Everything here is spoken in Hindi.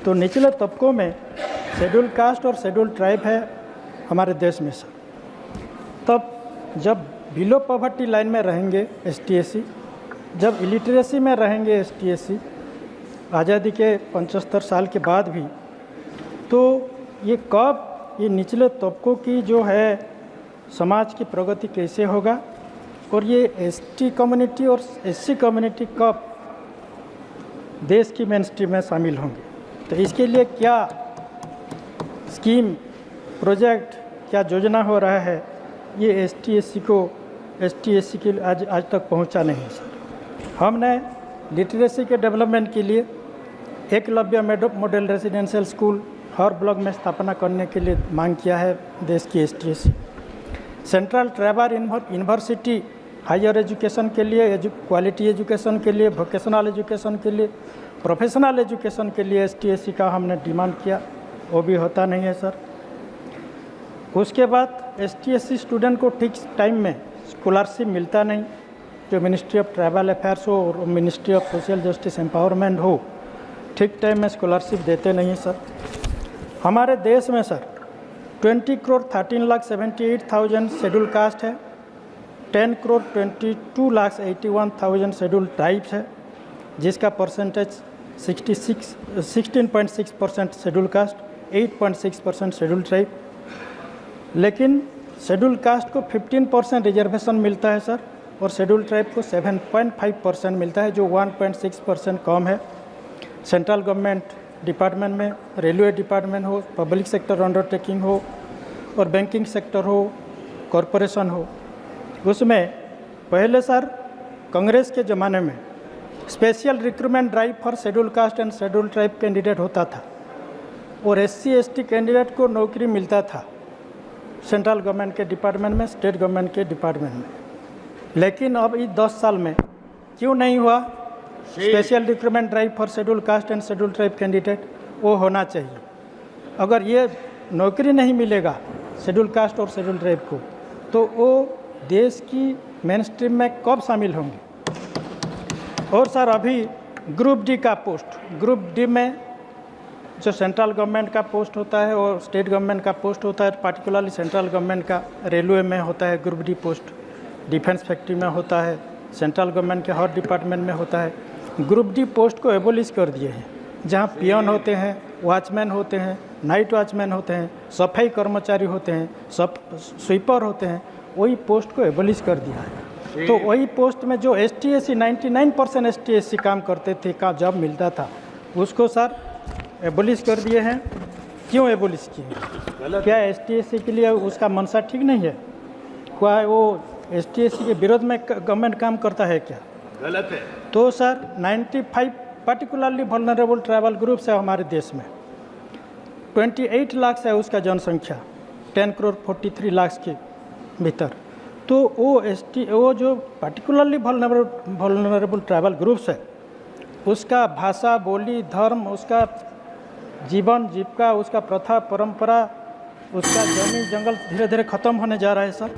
तो निचले तबकों में शेड्यूल कास्ट और शेड्यूल ट्राइब है हमारे देश में सर। तब जब बिलो पॉवर्टी लाइन में रहेंगे ST/SC, जब इलिटरेसी में रहेंगे ST/SC आज़ादी के 75 साल के बाद भी, तो ये कब ये निचले तबकों की जो है समाज की प्रगति कैसे होगा, और ये ST कम्युनिटी और SC कम्युनिटी कब देश की मेन स्ट्रीम में शामिल होंगे। तो इसके लिए क्या स्कीम, प्रोजेक्ट, क्या योजना हो रहा है, ये ST/SC के आज तक पहुंचा नहीं है सर। हमने लिटरेसी के डेवलपमेंट के लिए एकलव्य मॉडल रेजिडेंशियल स्कूल हर ब्लॉक में स्थापना करने के लिए मांग किया है देश की ST/SC। Central tribal university higher education के लिए, क्वालिटी एजुकेशन के लिए, वोकेशनल एजुकेशन के लिए, प्रोफेशनल एजुकेशन के लिए ST/SC का हमने डिमांड किया, वो भी होता नहीं है सर। उसके बाद ST/SC स्टूडेंट को ठीक टाइम में स्कॉलरशिप मिलता नहीं, जो मिनिस्ट्री ऑफ ट्राइबल अफेयर्स हो और ministry of social justice empowerment हो, ठीक टाइम में स्कॉलरशिप देते नहीं सर। हमारे देश में सर 20,13,78,000 शेड्यूल कास्ट है, 10,22,81,000 शेड्यूल ट्राइब्स है, जिसका percentage 16.6% schedule caste, 8.6% schedule tribe. लेकिन शेड्यूल कास्ट को 15% रिजर्वेशन मिलता है सर, और शेड्यूल ट्राइब को 7.5% मिलता है, जो 1.6% कम है। सेंट्रल गवर्नमेंट डिपार्टमेंट में, रेलवे डिपार्टमेंट हो, पब्लिक सेक्टर अंडरटेकिंग हो, और बैंकिंग सेक्टर हो, कॉरपोरेशन हो, उसमें पहले सर कांग्रेस के ज़माने में special recruitment drive for schedule caste and schedule tribe candidate होता था, और SC/ST कैंडिडेट को नौकरी मिलता था सेंट्रल गवर्नमेंट के डिपार्टमेंट में, स्टेट गवर्नमेंट के डिपार्टमेंट में। लेकिन अब इस 10 साल में क्यों नहीं हुआ special recruitment drive for schedule caste and schedule tribe candidate? वो होना चाहिए। अगर ये नौकरी नहीं मिलेगा शेड्यूल कास्ट और शेड्यूल ट्राइब को, तो वो देश की मेन स्ट्रीम में कब शामिल होंगे? और सर अभी ग्रुप डी का पोस्ट, ग्रुप डी में जो सेंट्रल गवर्नमेंट का पोस्ट होता है और स्टेट गवर्नमेंट का पोस्ट होता है, पार्टिकुलरली सेंट्रल गवर्नमेंट का रेलवे में होता है group D post, defence factory में होता है, सेंट्रल गवर्नमेंट के हर डिपार्टमेंट में होता है। ग्रुप डी पोस्ट को एबोलिश कर दिए हैं, जहाँ पियन होते हैं, वॉचमैन होते हैं, नाइट वॉचमैन होते हैं, सफाई कर्मचारी होते हैं, स्वीपर होते हैं, वही पोस्ट को एबोलिश कर दिया है। तो वही पोस्ट में जो ST/SC 99% ST/SC काम करते थे, का जॉब मिलता था, उसको सर एबोलिश कर दिए हैं। क्यों एबोलिश किए? क्या ST/SC के लिए उसका मनसा ठीक नहीं है? क्या वो ST/SC के विरोध में गवर्नमेंट काम करता है क्या? गलत है। तो sir 95 particularly vulnerable tribal groups है हमारे देश में, 28 लाख है उसका जनसंख्या, 10,43,00,000 के भीतर। तो वो जो पर्टिकुलरली वल्नरेबल ट्राइबल ग्रुप्स है, उसका भाषा, बोली, धर्म, उसका जीवन जीविका, उसका प्रथा परंपरा, उसका जमीन जंगल धीरे धीरे ख़त्म होने जा रहा है सर।